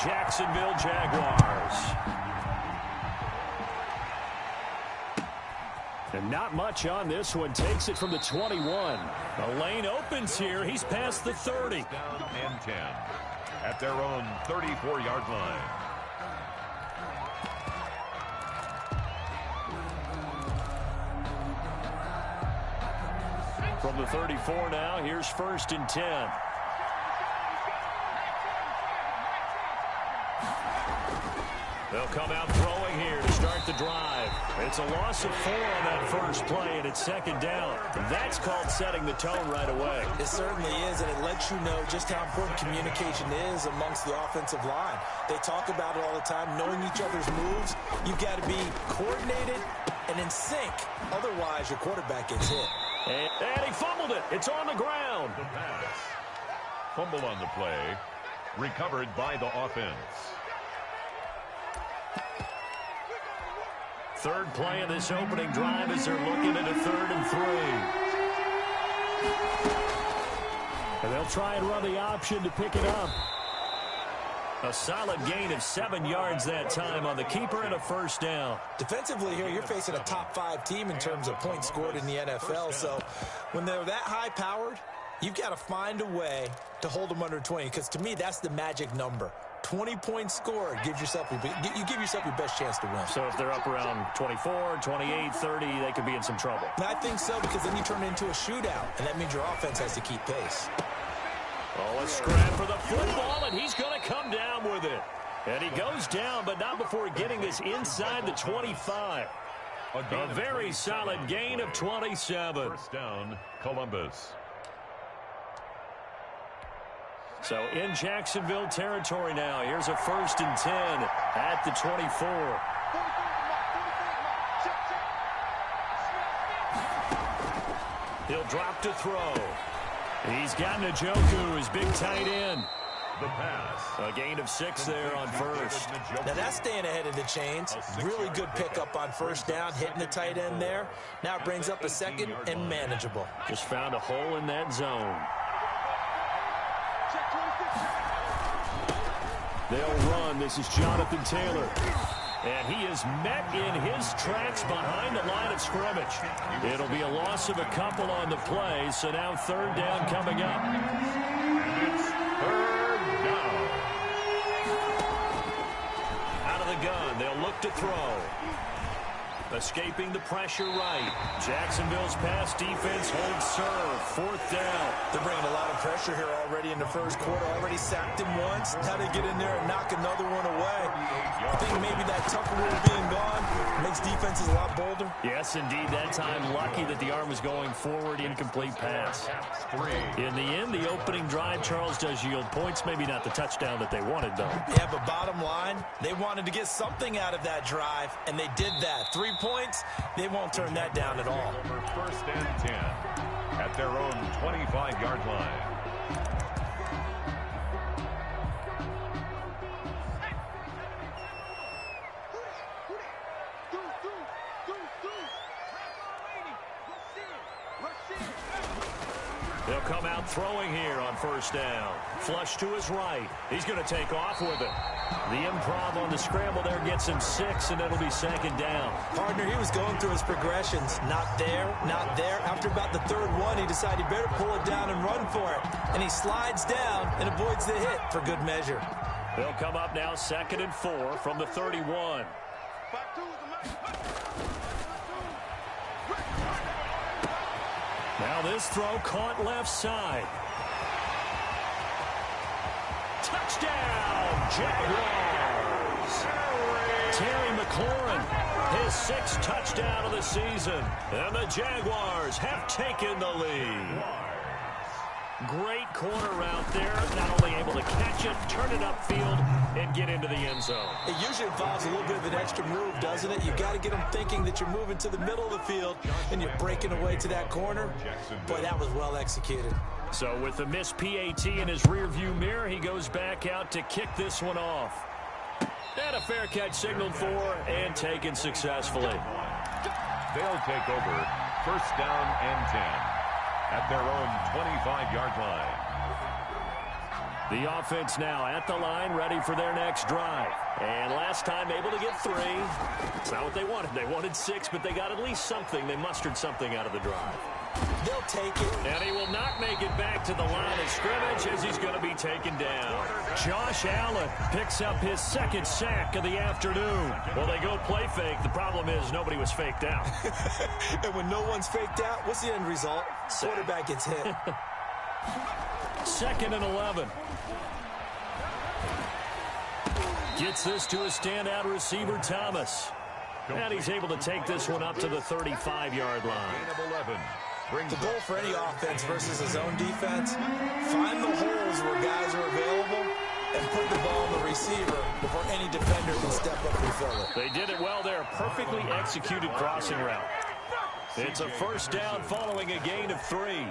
Jacksonville Jaguars. And not much on this one. Takes it from the 21. The lane opens here. He's past the 30. Down and 10 at their own 34-yard line. From the 34 now, here's 1st and 10. They'll come out throwing here to start the drive. It's a loss of 4 on that first play, and it's 2nd down. That's called setting the tone right away. It certainly is, and it lets you know just how important communication is amongst the offensive line. They talk about it all the time, knowing each other's moves. You've got to be coordinated and in sync. Otherwise, your quarterback gets hit. And he fumbled it. It's on the ground. The pass. Fumble on the play. Recovered by the offense. Third play of this opening drive as they're looking at a 3rd and 3. And they'll try and run the option to pick it up. A solid gain of 7 yards that time on the keeper and a 1st down. Defensively here, you're facing a top 5 team in terms of points scored in the NFL. So when they're that high-powered, you've got to find a way to hold them under 20. Because to me, that's the magic number. 20 points scored gives yourself you give yourself your best chance to win. So if they're up around 24, 28, 30, they could be in some trouble. I think so, because then you turn it into a shootout, and that means your offense has to keep pace. Oh, a scrap for the football, and he's going to come down with it. And he goes down, but not before getting this inside the 25. A very solid gain of 27. 1st down, Columbus. So in Jacksonville territory now. Here's a 1st and 10 at the 24. He'll drop to throw. He's got Njoku, his big tight end. The pass. A gain of 6 there on 1st. Now that's staying ahead of the chains. Really good pickup on 1st down, hitting the tight end there. Now it brings up a 2nd and manageable. Just found a hole in that zone. They'll run. This is Jonathan Taylor. And he is met in his tracks behind the line of scrimmage. It'll be a loss of a couple on the play, so now 3rd down coming up. And it's 3rd down. Out of the gun, they'll look to throw. Escaping the pressure right. Jacksonville's pass defense holds serve. 4th down. They're bringing a lot of pressure here already in the first quarter. Already sacked him once. Now they get in there and knock another one away. I think maybe that Tucker rule being gone makes defenses a lot bolder. Yes, indeed. That time lucky that the arm was going forward. Incomplete pass. In the end, the opening drive, Charles, does yield points. Maybe not the touchdown that they wanted, though. Yeah, but bottom line, they wanted to get something out of that drive, and they did that. 3 points, they won't turn that down at all. 1st and 10 at their own 25-yard line. They'll come out throwing here on 1st down. Flush to his right. He's going to take off with it. The improv on the scramble there gets him 6, and it'll be 2nd down. Partner, he was going through his progressions. Not there, not there. After about the 3rd one, he decided he better pull it down and run for it. And he slides down and avoids the hit for good measure. They'll come up now 2nd and 4 from the 31. Now this throw caught left side. Touchdown, Jaguars! Terry McLaurin, his 6th touchdown of the season. And the Jaguars have taken the lead. Great corner route there. Not only able to catch it, turn it upfield, and get into the end zone. It usually involves a little bit of an extra move, doesn't it? You've got to get them thinking that you're moving to the middle of the field and you're breaking away to that corner. Boy, that was well executed. So with the missed PAT in his rearview mirror, he goes back out to kick this one off. And a fair catch signaled for and taken successfully. They'll take over 1st down and 10 at their own 25-yard line. The offense now at the line, ready for their next drive. And last time able to get 3. It's not what they wanted. They wanted 6, but they got at least something. They mustered something out of the drive. They'll take it. And he will not make it back to the line of scrimmage as he's going to be taken down. Josh Allen picks up his 2nd sack of the afternoon. Well, they go play fake. The problem is nobody was faked out. And when no one's faked out, what's the end result? Quarterback gets hit. 2nd and 11. Gets this to a standout receiver, Thomas. And he's able to take this one up to the 35-yard line. The goal for any offense versus his own defense, find the holes where guys are available and put the ball on the receiver before any defender can step up and fill it. They did it well there. Perfectly executed crossing route. It's a 1st down following a gain of 3.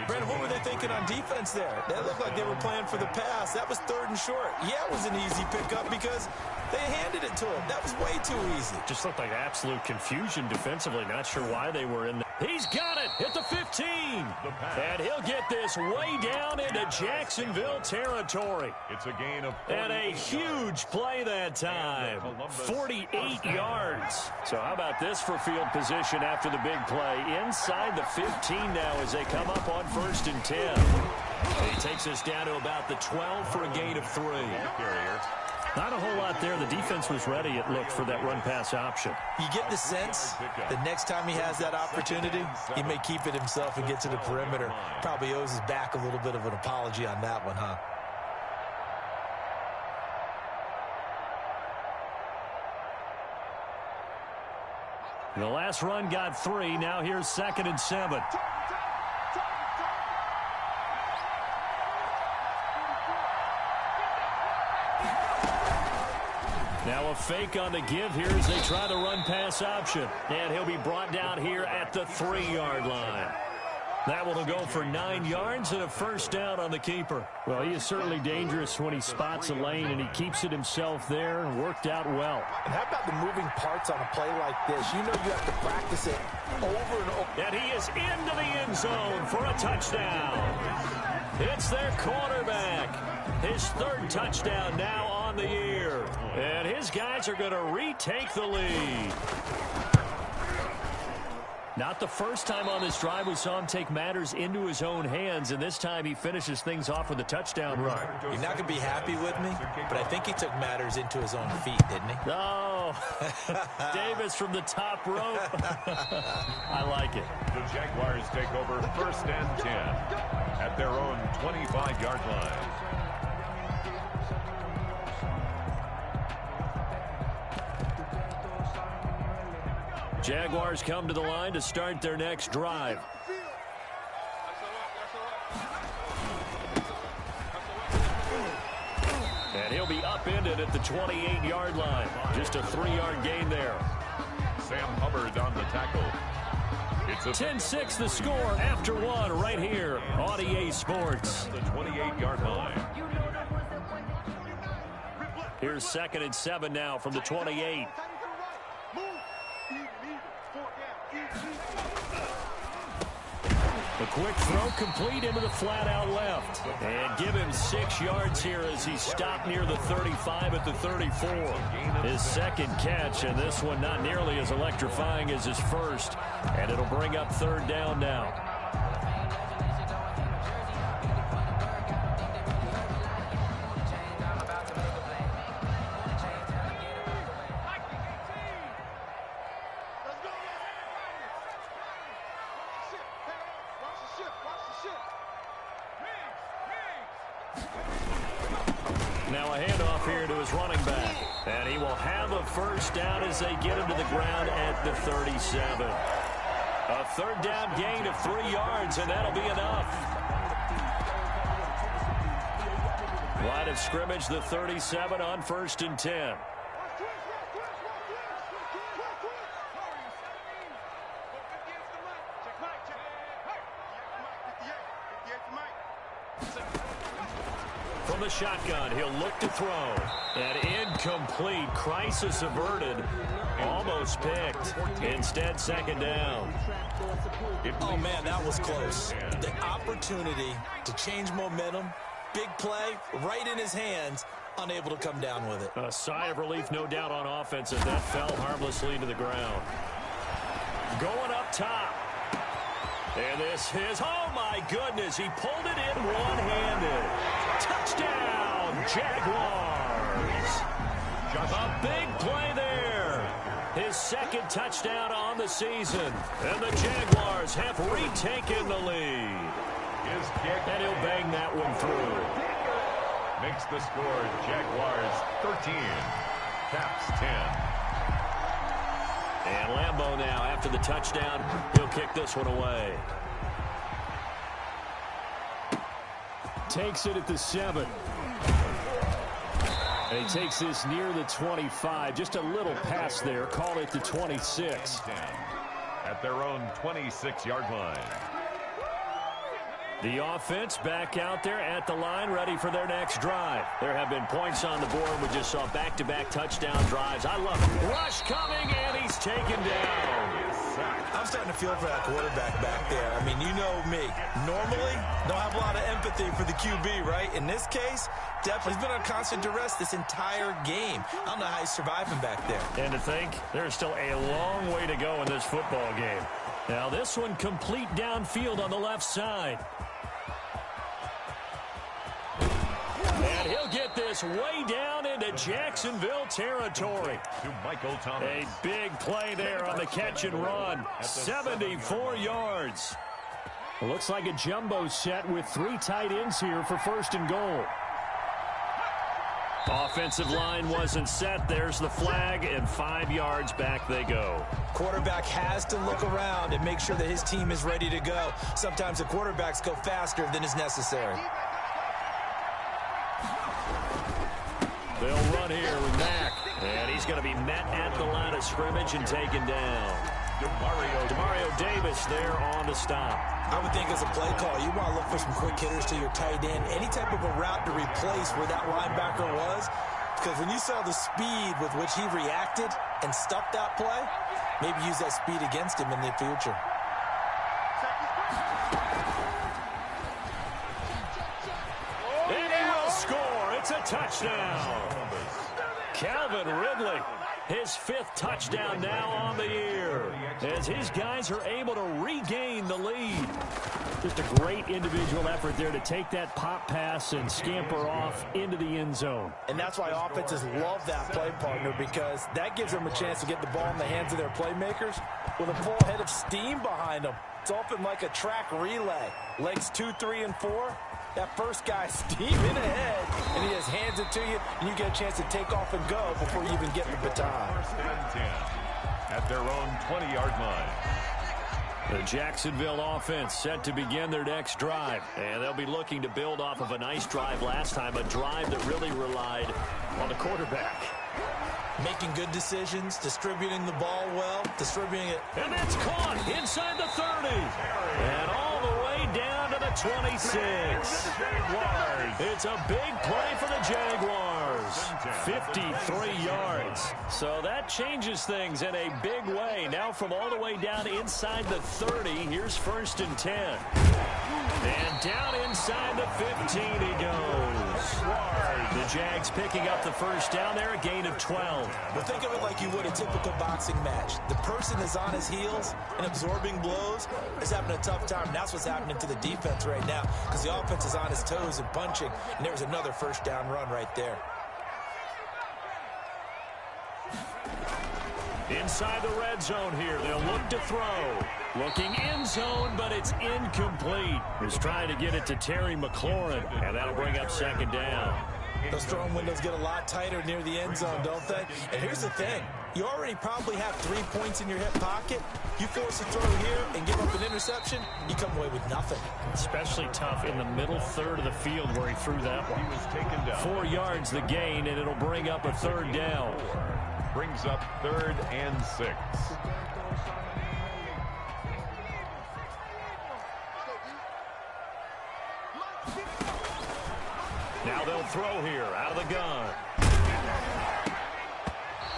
Brandon, what were they thinking on defense there? They looked like they were playing for the pass. That was 3rd and short. Yeah, it was an easy pickup because they handed it to him. That was way too easy. Just looked like absolute confusion defensively. Not sure why they were in there. He's got it at the 15. And he'll get this way down into Jacksonville territory. It's a gain of 48. And a huge play that time. 48 yards. So how about this for field position after the big play? Inside the 15 now as they come up on 1st and 10. He takes us down to about the 12 for a gain of 3. Not a whole lot there. The defense was ready, it looked, for that run-pass option. You get the sense the next time he has that opportunity, he may keep it himself and get to the perimeter. Probably owes his back a little bit of an apology on that one, huh? The last run got 3. Now here's 2nd and 7. Now a fake on the give here as they try the run-pass option. And he'll be brought down here at the 3-yard line. That one will go for 9 yards and a 1st down on the keeper. Well, he is certainly dangerous when he spots a lane, and he keeps it himself there. Worked out well. And how about the moving parts on a play like this? You know you have to practice it over and over. And he is into the end zone for a touchdown. It's their quarterback. His 3rd touchdown now on the year. And his guys are going to retake the lead. Not the first time on this drive we saw him take matters into his own hands, and this time he finishes things off with a touchdown run. You're not going to be happy with me, but I think he took matters into his own feet, didn't he? No. Davis from the top rope. I like it. The Jaguars take over 1st and 10 at their own 25-yard line. Jaguars come to the line to start their next drive. And he'll be upended at the 28-yard line. Just a 3-yard gain there. Sam Hubbard on the tackle. It's a 10-6 the score after 1 right here on EA Sports. The 28-yard line. Here's 2nd and 7 now from the 28. A quick throw complete into the flat out left. And give him 6 yards here as he stopped near the 35 at the 34. His 2nd catch, and this one not nearly as electrifying as his 1st. And it'll bring up 3rd down now. Now a handoff here to his running back. And he will have a 1st down as they get him to the ground at the 37. A 3rd down gain of 3 yards, and that'll be enough. Line of scrimmage, the 37 on 1st and 10. From the shotgun, he'll look to throw. And incomplete. Crisis averted. Almost picked. Instead, 2nd down. Oh, man, that was close. The opportunity to change momentum Big play, right in his hands, unable to come down with it. A sigh of relief, no doubt, on offense as that fell harmlessly to the ground. Going up top. And this is, oh my goodness, he pulled it in one-handed. Touchdown, Jaguars. A big play there. His second touchdown on the season. And the Jaguars have retaken the lead. His kick. And he'll bang that one through. Makes the score Jaguars 13, Caps 10. And Lambeau now, after the touchdown, he'll kick this one away. Takes it at the 7. And he takes this near the 25. Just a little pass there. Call it the 26. 10 at their own 26-yard line. The offense back out there at the line, ready for their next drive. There have been points on the board. We just saw back-to-back touchdown drives. I love it. Rush coming, and he's taken down. I'm starting to feel for that quarterback back there. I mean, you know me. Normally, don't have a lot of empathy for the QB, right? In this case, definitely he's been on constant duress this entire game. I don't know how he's surviving back there. And to think, there's still a long way to go in this football game. Now, this one complete downfield on the left side. And he'll get this way down into Jacksonville territory. To Michael Thomas. A big play there on the catch and run. 74 yards. Looks like a jumbo set with 3 tight ends here for 1st and goal. Offensive line wasn't set. There's the flag, and 5 yards back they go. Quarterback has to look around and make sure that his team is ready to go. Sometimes the quarterbacks go faster than is necessary. They'll run here with Mack. And he's going to be met at the line of scrimmage and taken down. Demario Davis there on the stop. I would think as a play call, you want to look for some quick hitters to your tight end. Any type of a route to replace where that linebacker was. Because when you saw the speed with which he reacted and stuffed that play, maybe use that speed against him in the future. And he will score. It's a touchdown. Calvin Ridley, his 5th touchdown now on the year, as his guys are able to regain the lead. Just a great individual effort there to take that pop pass and scamper off into the end zone. And that's why offenses love that play partner, because that gives them a chance to get the ball in the hands of their playmakers with a full head of steam behind them. It's often like a track relay. Legs 2, 3, and 4. That first guy steaming ahead, and he just hands it to you, and you get a chance to take off and go before you even get the baton. 1st and 10 at their own 20-yard line. The Jacksonville offense set to begin their next drive, and they'll be looking to build off of a nice drive last time, a drive that really relied on the quarterback. Making good decisions, distributing the ball well, distributing it. And it's caught inside the 30. And all the way down to the 26. It's a big play for the Jaguars. 53 yards. So that changes things in a big way. Now from all the way down inside the 30, here's 1st and 10. And down inside the 15 he goes. The Jags picking up the 1st down there, a gain of 12. Well, think of it like you would a typical boxing match. The person is on his heels and absorbing blows is having a tough time. And that's what's happening to the defense right now, because the offense is on his toes and punching, and there was another 1st down run right there. Inside the red zone here, they'll look to throw. Looking end zone, but it's incomplete. He's trying to get it to Terry McLaurin, and that'll bring up 2nd down. Those throwing windows get a lot tighter near the end zone, don't they? And here's the thing. You already probably have 3 points in your hip pocket. You force a throw here and give up an interception, you come away with nothing. Especially tough in the middle third of the field where he threw that one. He was taken down. 4 yards the gain, and it'll bring up a 3rd down. Brings up 3rd and 6. Now they'll throw here out of the gun.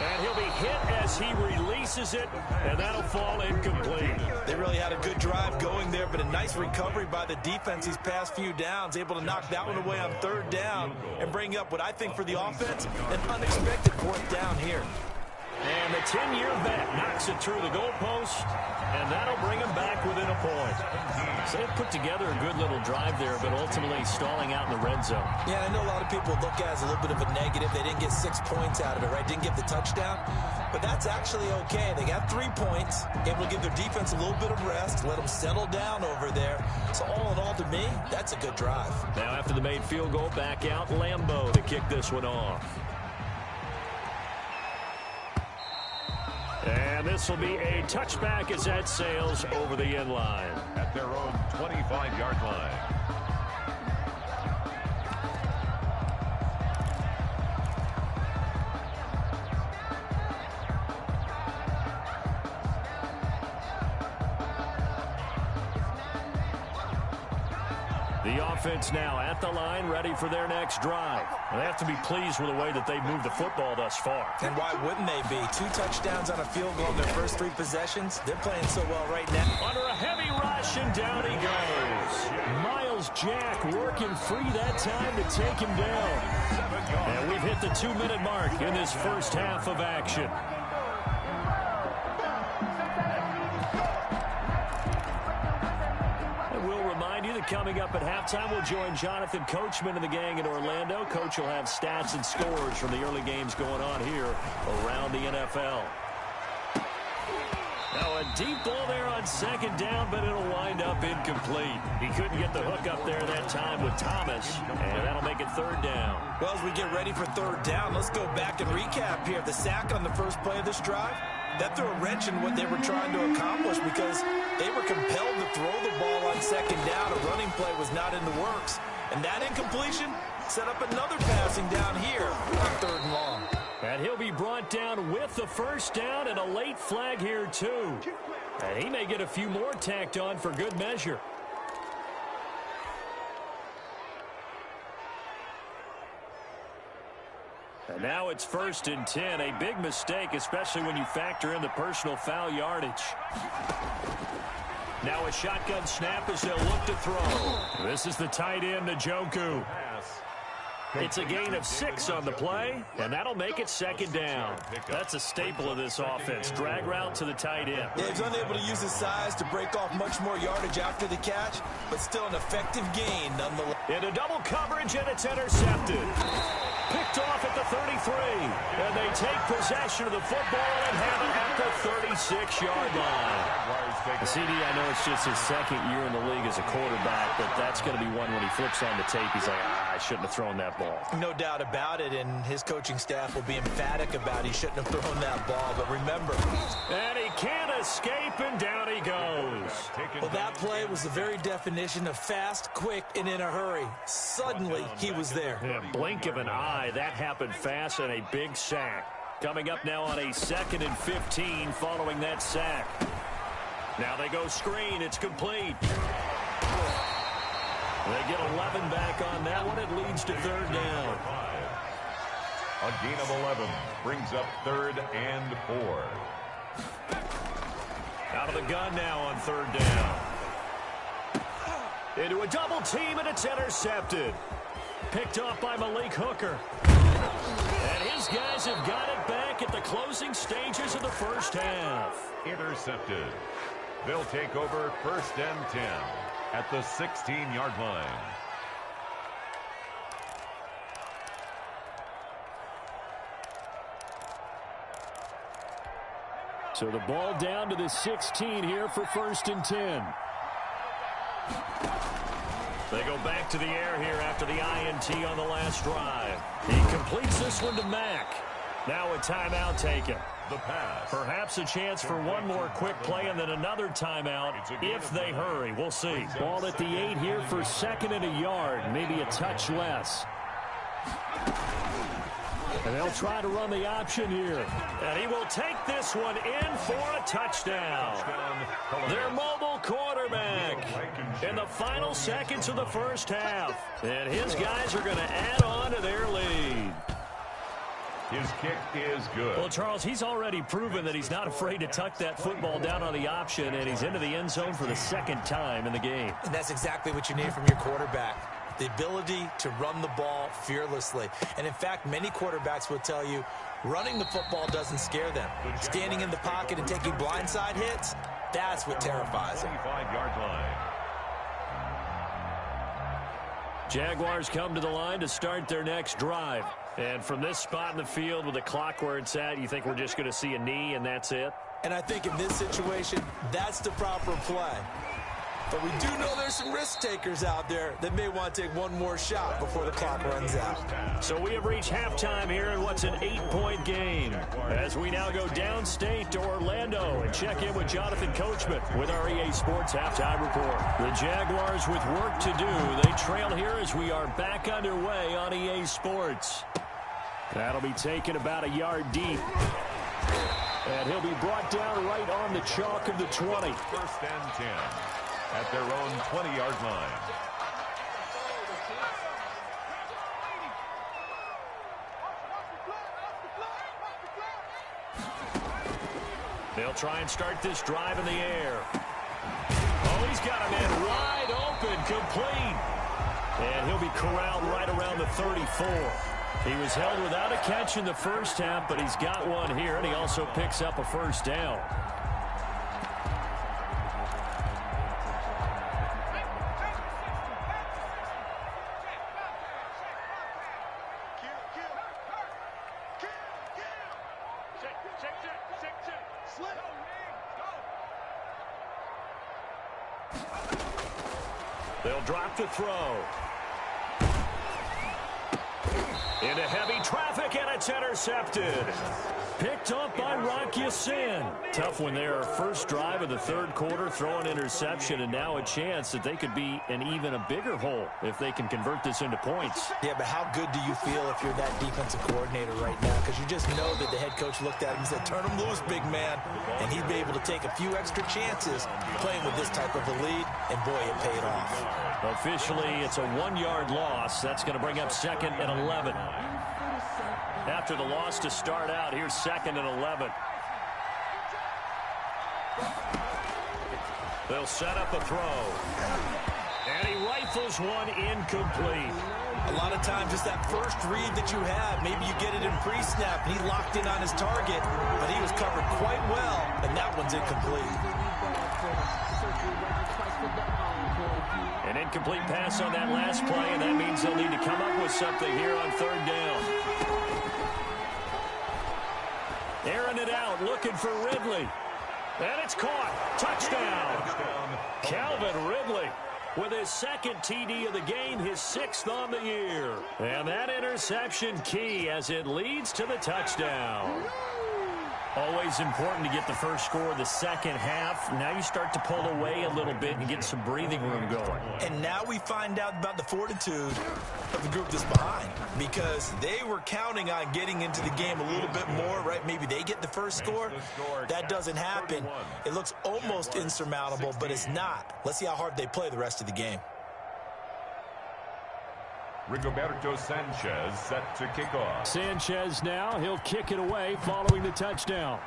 And he'll be hit as he releases it, and that'll fall incomplete. They really had a good drive going there, but a nice recovery by the defense these past few downs, able to knock that one away on third down and bring up what I think for the offense, an unexpected fourth down here. And the 10-year vet knocks it through the goalpost, and that'll bring him back within a point. So they put together a good little drive there, but ultimately stalling out in the red zone. Yeah, I know a lot of people look at it as a little bit of a negative. They didn't get 6 points out of it, right? Didn't get the touchdown. But that's actually okay. They got 3 points, able to give their defense a little bit of rest, let them settle down over there. So all in all, to me, that's a good drive. Now after the made field goal, back out Lambeau to kick this one off. And this will be a touchback as that sails over the end line. At their own 25-yard line. The offense now at the line, ready for their next drive. They have to be pleased with the way that they've moved the football thus far. And why wouldn't they be? 2 touchdowns on a field goal in their first 3 possessions. They're playing so well right now. Under a heavy rush, and down he goes. Miles Jack working free that time to take him down. And we've hit the 2-minute mark in this first half of action. Coming up at halftime, we'll join Jonathan Coachman and the gang in Orlando. Coach will have stats and scores from the early games going on here around the NFL. Now a deep ball there on second down, but it'll wind up incomplete. He couldn't get the hook up there that time with Thomas, and that'll make it third down. Well, as we get ready for third down, let's go back and recap here. The sack on the first play of this drive, that threw a wrench in what they were trying to accomplish because they were compelled to throw the ball on second down. A running play was not in the works. And that incompletion set up another passing down here on third and long. And he'll be brought down with the first down and a late flag here too. And he may get a few more tacked on for good measure. And now it's 1st and 10. A big mistake, especially when you factor in the personal foul yardage. Now a shotgun snap as they'll look to throw. This is the tight end, Njoku. It's a gain of 6 on the play, and that'll make it second down. That's a staple of this offense. Drag route to the tight end. Yeah, he's unable to use his size to break off much more yardage after the catch, but still an effective gain nonetheless. Into double coverage, and it's intercepted. Picked off at the 33, and they take possession of the football and have it at the 36-yard line. CD, I know it's just his second year in the league as a quarterback, but that's going to be one when he flips on the tape, he's like, I shouldn't have thrown that ball. No doubt about it, and his coaching staff will be emphatic about he shouldn't have thrown that ball, but remember. And he can't escape, and down he goes. Well, that play was the very definition of fast, quick, and in a hurry. Suddenly, he was there. Yeah, blink of an eye, that happened fast, and a big sack. Coming up now on a 2nd and 15 following that sack. Now they go screen. It's complete. They get 11 back on that one. It leads to third down. A gain of 11 brings up 3rd and 4. Out of the gun now on third down. Into a double team, and it's intercepted. Picked off by Malik Hooker. And his guys have got it back at the closing stages of the first half. Intercepted. They'll take over 1st and 10 at the 16-yard line. So the ball down to the 16 here for 1st and 10. They go back to the air here after the INT on the last drive. He completes this one to Mack. Now a timeout taken. The pass. Perhaps a chance for one more quick play and then another timeout if they hurry. We'll see. Ball at the 8 here for 2nd and a yard, maybe a touch less. And they'll try to run the option here. And he will take this one in for a touchdown. Their mobile quarterback in the final seconds of the first half. And his guys are going to add on to their lead. His kick is good. Well, Charles, he's already proven that he's not afraid to tuck that football down on the option, and he's into the end zone for the second time in the game. And that's exactly what you need from your quarterback, the ability to run the ball fearlessly. And, in fact, many quarterbacks will tell you running the football doesn't scare them. Standing in the pocket and taking blindside hits, that's what terrifies them. 25-yard line. Jaguars come to the line to start their next drive. And from this spot in the field with the clock where it's at, you think we're just going to see a knee and that's it? And I think in this situation, that's the proper play. But we do know there's some risk takers out there that may want to take one more shot before the clock runs out. So we have reached halftime here in what's an 8-point game. As we now go downstate to Orlando and check in with Jonathan Coachman with our EA Sports Halftime Report. The Jaguars with work to do. They trail here as we are back underway on EA Sports. That'll be taken about a yard deep. And he'll be brought down right on the chalk of the 20. First and 10 at their own 20-yard line. They'll try and start this drive in the air. Oh, he's got a man wide open, complete. And he'll be corralled right around the 34. He was held without a catch in the first half, but he's got one here, and he also picks up a first down. They'll drop the throw. Into heavy traffic, and it's intercepted. Picked up by Rock Ya-Sin. Tough one there. First drive of the third quarter, throw an interception, and now a chance that they could be in even a bigger hole if they can convert this into points. Yeah, but how good do you feel if you're that defensive coordinator right now? Because you just know that the head coach looked at him and said, turn him loose, big man. And he'd be able to take a few extra chances playing with this type of a lead, and boy, it paid off. Officially, it's a 1-yard loss. That's going to bring up 2nd and 11. After the loss to start out, here's 2nd and 11. They'll set up a throw. And he rifles one incomplete. A lot of times, just that first read that you have, maybe you get it in pre-snap, and he locked in on his target, but he was covered quite well, and that one's incomplete. An incomplete pass on that last play, and that means they'll need to come up with something here on 3rd down. Airing it out, looking for Ridley. And it's caught. Touchdown. Calvin Ridley with his 2nd TD of the game, his 6th on the year. And that interception key as it leads to the touchdown. Always important to get the first score of the second half. Now you start to pull away a little bit and get some breathing room going. And now we find out about the fortitude of the group that's behind, because they were counting on getting into the game a little bit more, right? Maybe they get the first score. That doesn't happen. It looks almost insurmountable, but it's not. Let's see how hard they play the rest of the game. Rigoberto Sanchez set to kick off. Sanchez now, he'll kick it away following the touchdown.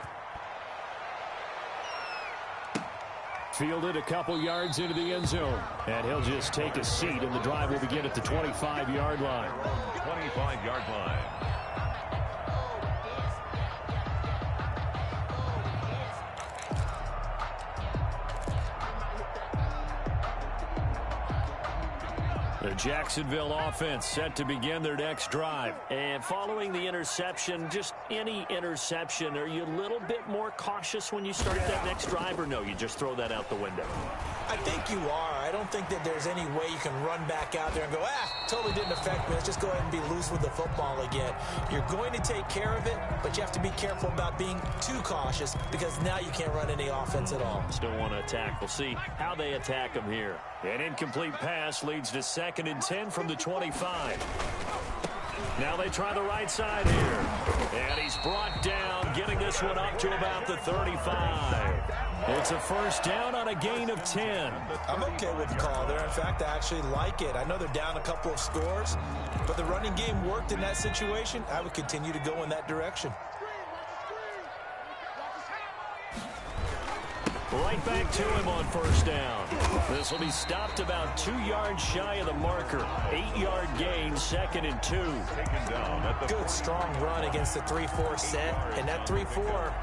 Fielded a couple yards into the end zone. And he'll just take a seat, and the drive will begin at the 25-yard line. 25-yard line. The Jacksonville offense set to begin their next drive. And following the interception, just any interception, are you a little bit more cautious when you start that next drive, or no, you just throw that out the window? I think you are. I don't think that there's any way you can run back out there and go, totally didn't affect me. Let's just go ahead and be loose with the football again. You're going to take care of it, but you have to be careful about being too cautious, because now you can't run any offense at all. Still want to attack. We'll see how they attack them here. An incomplete pass leads to 2nd and 10 from the 25. Now they try the right side here. And he's brought down, getting this one up to about the 35. It's a first down on a gain of 10. I'm okay with the call there. In fact, I actually like it. I know they're down a couple of scores, but the running game worked in that situation. I would continue to go in that direction. Right back to him on first down. This will be stopped about 2 yards shy of the marker. 8-yard gain, 2nd and 2. Good, strong run against the 3-4 set. And that 3-4,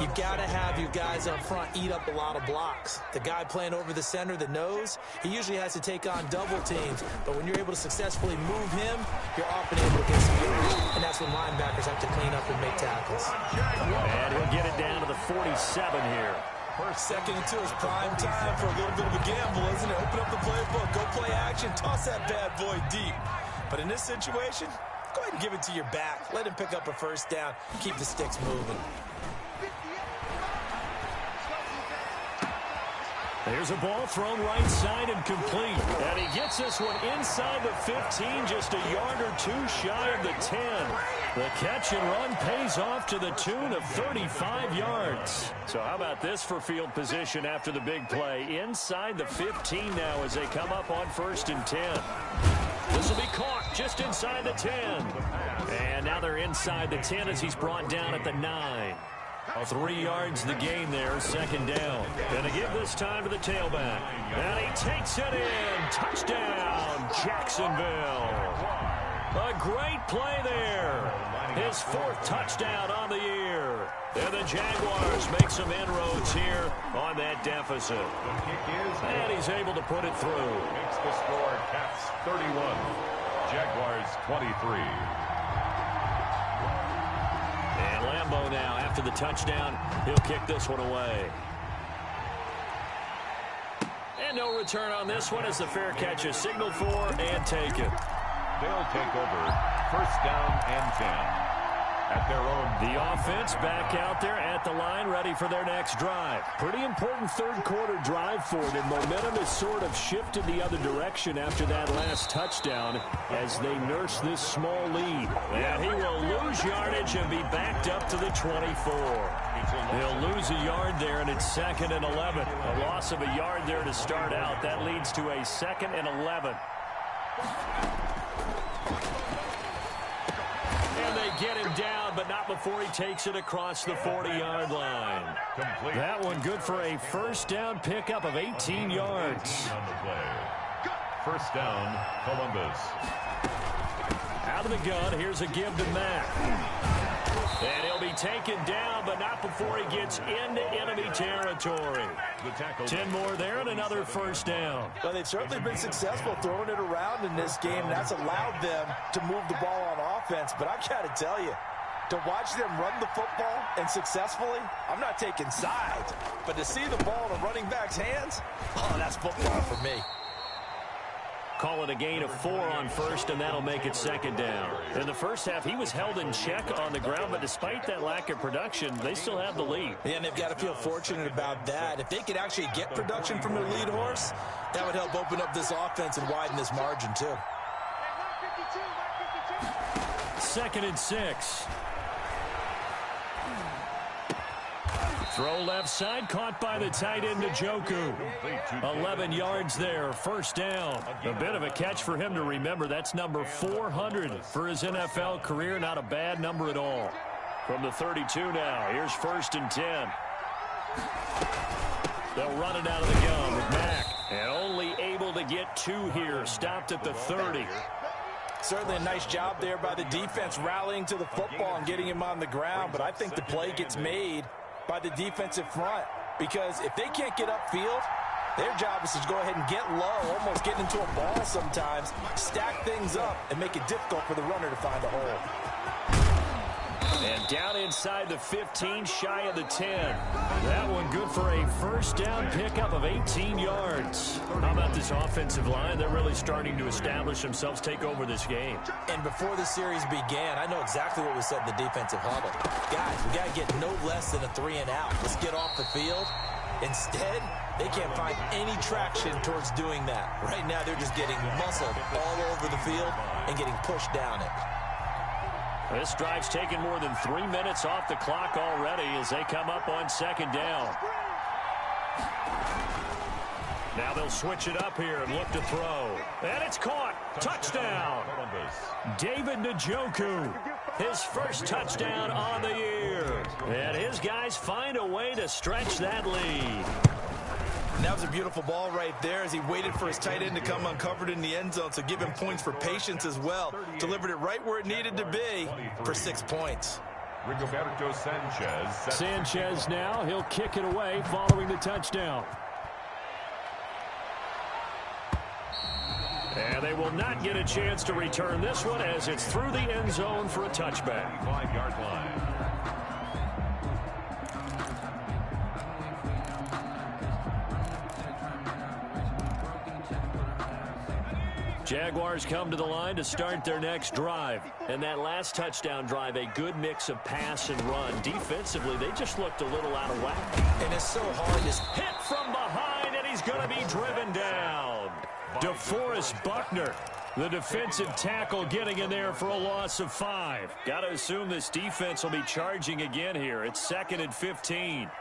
you've got to have your guys up front eat up a lot of blocks. The guy playing over the center, the nose, he usually has to take on double teams. But when you're able to successfully move him, you're often able to get some yards. And that's when linebackers have to clean up and make tackles. And he'll get it down to the 47 here. First, 2nd and 2 is prime time for a little bit of a gamble, isn't it? Open up the playbook, go play action, toss that bad boy deep. But in this situation, go ahead and give it to your back. Let him pick up a first down. Keep the sticks moving. There's a ball thrown right side and complete. And he gets this one inside the 15, just a yard or two shy of the 10. The catch and run pays off to the tune of 35 yards. So how about this for field position after the big play? Inside the 15 now as they come up on 1st and 10. This will be caught just inside the 10. And now they're inside the 10 as he's brought down at the 9. 3 yards the gain there, 2nd down. Gonna give this time to the tailback. And he takes it in. Touchdown, Jacksonville. A great play there. His 4th touchdown on the year. And the Jaguars make some inroads here on that deficit. And he's able to put it through. Makes the score Cats 31, Jaguars 23. And Lambeau now, after the touchdown, he'll kick this one away. And no return on this one as the fair catch is signaled for and taken. They'll take over 1st down and 10. At their own. The offense back out there at the line, ready for their next drive. Pretty important 3rd quarter drive for them. Momentum has sort of shifted the other direction after that last touchdown as they nurse this small lead. And he will lose yardage and be backed up to the 24. He'll lose a yard there, and it's 2nd and 11. A loss of a yard there to start out. That leads to a 2nd and 11. Get him down, but not before he takes it across the 40-yard line. Complete. That one good for a first down pickup of 18 yards. On the play. 1st down, Columbus. Out of the gun, here's a give to Mack. And he'll be taken down, but not before he gets into enemy territory. 10 more there and another first down. Well, they've certainly been successful throwing it around in this game, and that's allowed them to move the ball on offense. But I've got to tell you, to watch them run the football and successfully, I'm not taking sides. But to see the ball in a running back's hands, oh, that's football for me. Call it a gain of 4 on 1st, and that'll make it 2nd down. In the first half, he was held in check on the ground, but despite that lack of production, they still have the lead. Yeah, and they've got to feel fortunate about that. If they could actually get production from their lead horse, that would help open up this offense and widen this margin, too. 2nd and 6. Throw left side, caught by the tight end, Njoku. 11 yards there, 1st down. A bit of a catch for him to remember. That's number 400 for his NFL career. Not a bad number at all. From the 32 now, here's 1st and 10. They'll run it out of the gun with Mack. And only able to get 2 here, stopped at the 30. Certainly a nice job there by the defense rallying to the football and getting him on the ground. But I think the play gets made by the defensive front, because if they can't get upfield, their job is to go ahead and get low, almost get into a ball sometimes, stack things up, and make it difficult for the runner to find a hole. And down inside the 15, shy of the 10. That one good for a first down pickup of 18 yards. How about this offensive line? They're really starting to establish themselves, take over this game. And before the series began, I know exactly what was said in the defensive huddle. Guys, we got to get no less than a 3 and out. Let's get off the field. Instead, they can't find any traction towards doing that. Right now, they're just getting muscled all over the field and getting pushed down it. This drive's taken more than 3 minutes off the clock already as they come up on second down. Now they'll switch it up here and look to throw. And it's caught. Touchdown. David Njoku. His first touchdown on the year. And his guys find a way to stretch that lead. And that was a beautiful ball right there as he waited for his tight end to come uncovered in the end zone. So give him points for patience as well. Delivered it right where it needed to be for 6 points. Rigoberto Sanchez. Sanchez now. He'll kick it away following the touchdown. And they will not get a chance to return this one as it's through the end zone for a touchback. 5-yard line. Jaguars come to the line to start their next drive. And that last touchdown drive, a good mix of pass and run. Defensively, they just looked a little out of whack. And it's so hard to hit from behind, and he's going to be driven down. DeForest Buckner, the defensive tackle, getting in there for a loss of 5. Got to assume this defense will be charging again here. It's 2nd and 15.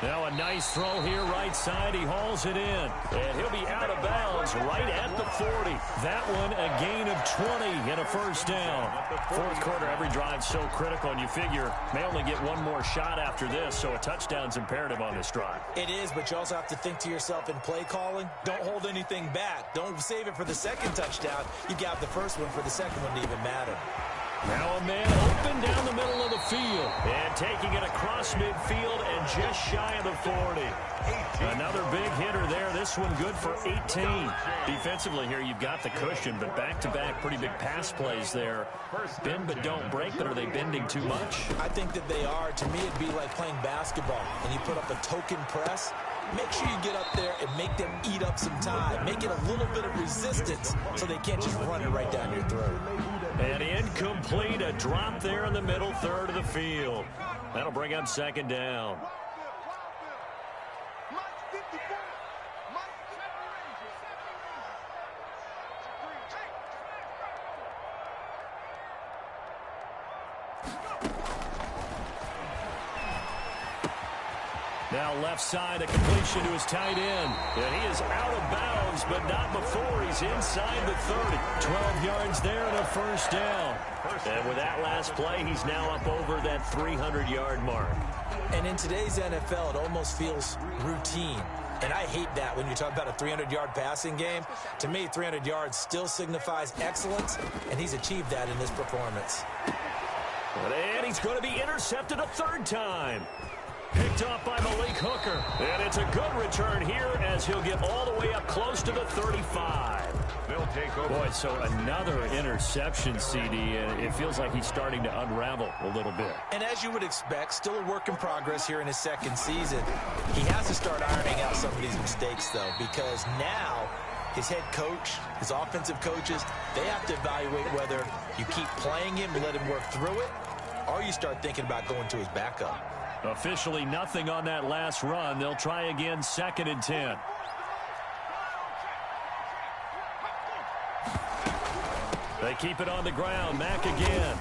Now a nice throw here right side. He hauls it in. And he'll be out of bounds right at the 40. That one a gain of 20 and a first down. Fourth quarter, every drive's so critical, and you figure may only get one more shot after this, so a touchdown's imperative on this drive. It is, but you also have to think to yourself in play calling, don't hold anything back. Don't save it for the second touchdown. You got the first one for the second one to even matter. Now a man open down the middle of the field. And taking it across midfield and just shy of the 40. Another big hitter there. This one good for 18. Defensively here, you've got the cushion, but back-to-back pretty big pass plays there. Bend but don't break, but are they bending too much? I think that they are. To me, it'd be like playing basketball, and you put up a token press. Make sure you get up there and make them eat up some time. Make it a little bit of resistance so they can't just run it right down your throat. And incomplete, a drop there in the middle third of the field. That'll bring up second down. Now left side, a completion to his tight end. And he is out of bounds, but not before he's inside the 30. 12 yards there and a first down. And with that last play, he's now up over that 300-yard mark. And in today's NFL, it almost feels routine. And I hate that when you talk about a 300-yard passing game. To me, 300 yards still signifies excellence, and he's achieved that in this performance. And he's going to be intercepted a third time. Picked off by Malik Hooker. And it's a good return here as he'll get all the way up close to the 35. They'll take over. Boy, so another interception, CD, and it feels like he's starting to unravel a little bit. And as you would expect, still a work in progress here in his second season. He has to start ironing out some of these mistakes, though, because now his head coach, his offensive coaches, they have to evaluate whether you keep playing him and let him work through it, or you start thinking about going to his backup. Officially nothing on that last run. They'll try again, 2nd and 10. They keep it on the ground. Mack again.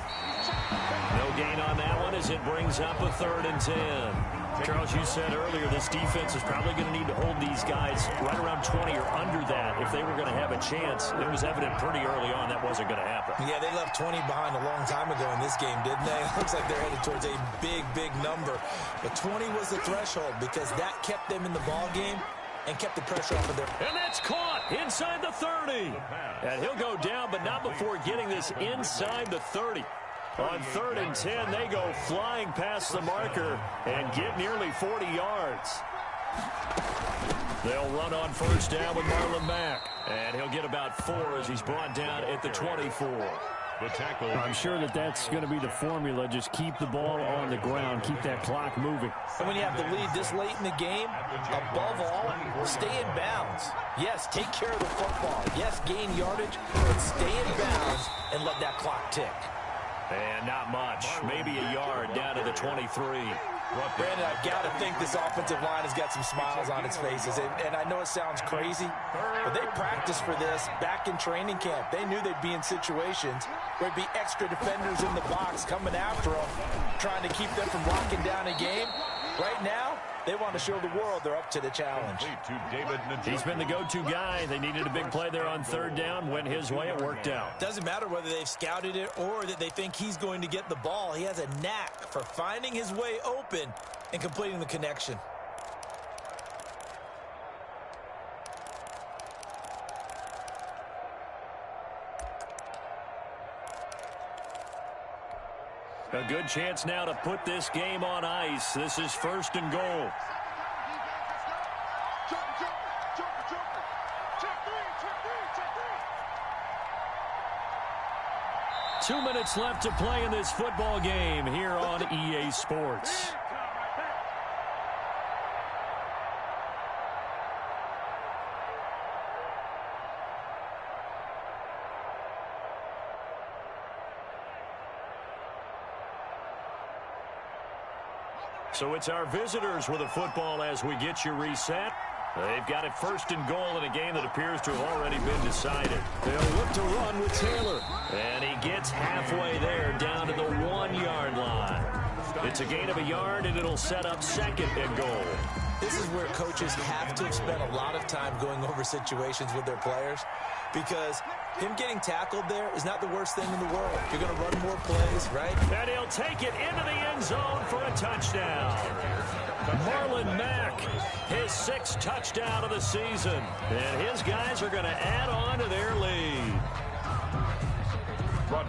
No gain on that one as it brings up a 3rd and 10. Charles, you said earlier this defense is probably going to need to hold these guys right around 20 or under that if they were going to have a chance. It was evident pretty early on that wasn't going to happen. Yeah, they left 20 behind a long time ago in this game, didn't they? It looks like they're headed towards a big, big number. But 20 was the threshold because that kept them in the ball game and kept the pressure off of their... And that's caught inside the 30. And he'll go down, but not before getting this inside the 30. On 3rd and 10, they go flying past the marker and get nearly 40 yards. They'll run on first down with Marlon Mack. And he'll get about 4 as he's brought down at the 24. The tackle. I'm sure that's going to be the formula. Just keep the ball on the ground. Keep that clock moving. And when you have the lead this late in the game, above all, stay in bounds. Yes, take care of the football. Yes, gain yardage, but stay in bounds and let that clock tick. And not much. Maybe a yard down to the 23. Brandon, I've got to think this offensive line has got some smiles on its faces. And I know it sounds crazy, but they practiced for this back in training camp. They knew they'd be in situations where there'd be extra defenders in the box coming after them, trying to keep them from locking down a game. Right now, they want to show the world they're up to the challenge. He's been the go-to guy. They needed a big play there on third down. Went his way. It worked out. Doesn't matter whether they've scouted it or that they think he's going to get the ball. He has a knack for finding his way open and completing the connection. A good chance now to put this game on ice. This is first and goal. Two minutes left to play in this football game here on EA Sports. So it's our visitors with a football as we get you reset. They've got it first and goal in a game that appears to have already been decided. They'll look to run with Taylor. And he gets halfway there down to the 1-yard line. It's a gain of a yard, and it'll set up second and goal. This is where coaches have to have spent a lot of time going over situations with their players, because him getting tackled there is not the worst thing in the world. You're going to run more plays, right? And he'll take it into the end zone for a touchdown. Marlon Mack, his 6th touchdown of the season. And his guys are going to add on to their lead. A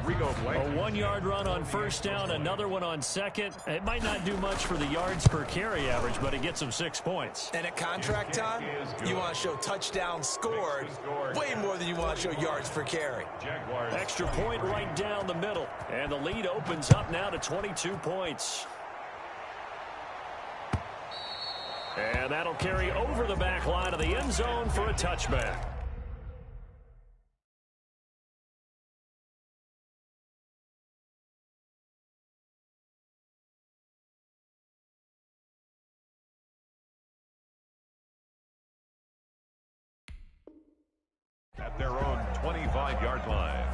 1-yard run on first down, another one on second. It might not do much for the yards per carry average, but it gets him 6 points. And at contract time, you want to show touchdowns scored way more than you want to show yards per carry. Extra point right down the middle. And the lead opens up now to 22 points. And that'll carry over the back line of the end zone for a touchback. At their own 25-yard line.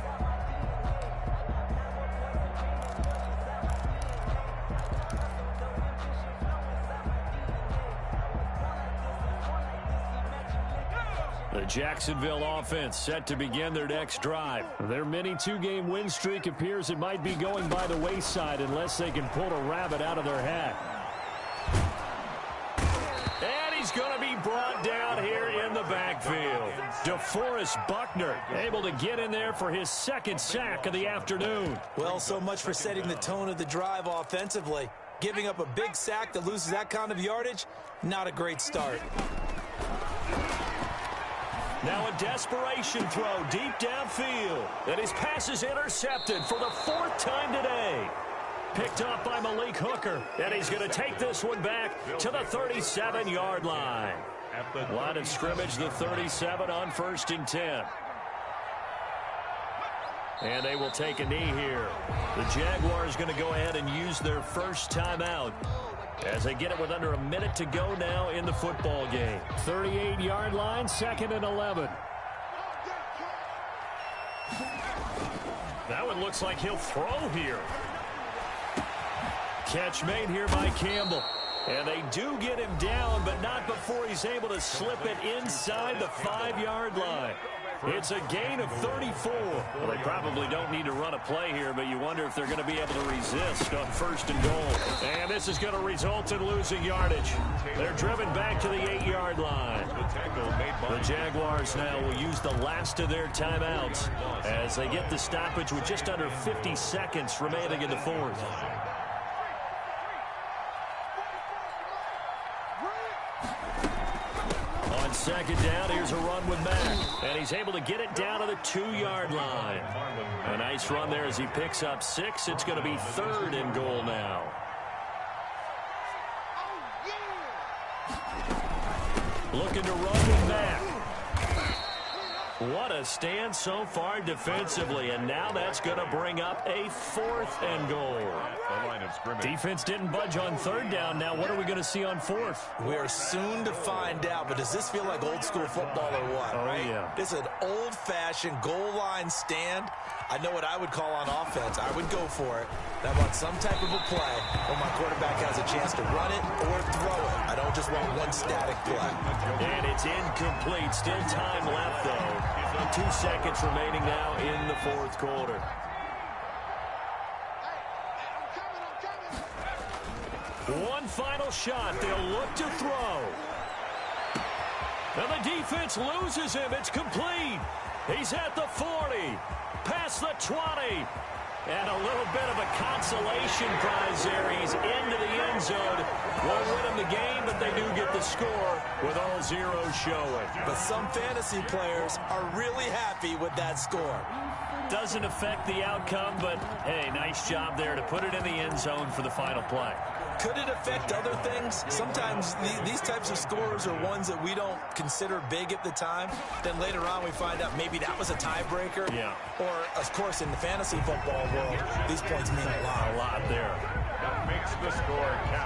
The Jacksonville offense set to begin their next drive. Their mini 2-game win streak appears it might be going by the wayside unless they can pull a rabbit out of their hat. And he's going to be brought down here in the backfield. DeForest Buckner able to get in there for his 2nd sack of the afternoon. Well, so much for setting the tone of the drive offensively. Giving up a big sack that loses that kind of yardage, not a great start. Now a desperation throw deep downfield. And his pass is intercepted for the 4th time today. Picked up by Malik Hooker. And he's going to take this one back to the 37-yard line. Line of scrimmage, the 37 on 1st and 10. And they will take a knee here. The Jaguars going to go ahead and use their first timeout as they get it with under a minute to go now in the football game. 38-yard line, 2nd and 11. That one looks like he'll throw here. Catch made here by Campbell. And they do get him down, but not before he's able to slip it inside the 5-yard line. It's a gain of 34. Well, they probably don't need to run a play here, but you wonder if they're going to be able to resist on 1st and goal. And this is going to result in losing yardage. They're driven back to the 8-yard line. The Jaguars now will use the last of their timeouts as they get the stoppage with just under 50 seconds remaining in the 4th. On 2nd down, here's a run with Mack. And he's able to get it down to the 2-yard line. A nice run there as he picks up 6. It's going to be 3rd and goal now. Looking to run with Mack. What a stand so far defensively, and now that's going to bring up a 4th and goal. The line of scrimmage. Defense didn't budge on 3rd down. Now what are we going to see on 4th? We're soon to find out, but does this feel like old school football or what? Oh, right? yeah. This is an old-fashioned goal line stand. I know what I would call on offense. I would go for it. And I want some type of a play where my quarterback has a chance to run it or throw it. I don't just want one static play. And it's incomplete. Still time left, though. 2 seconds remaining now in the 4th quarter. One final shot. They'll look to throw. And the defense loses him. It's complete. He's at the 40. Past the 20. And a little bit of a consolation prize there. He's into the end zone. Won't win him the game, but they do get the score with all zeros showing. But some fantasy players are really happy with that score. Doesn't affect the outcome, but, hey, nice job there to put it in the end zone for the final play. Could it affect other things? Sometimes these types of scores are ones that we don't consider big at the time. Then later on we find out maybe that was a tiebreaker. Yeah. Or, of course, in the fantasy football world, these points mean a lot. A lot there. That makes the score count.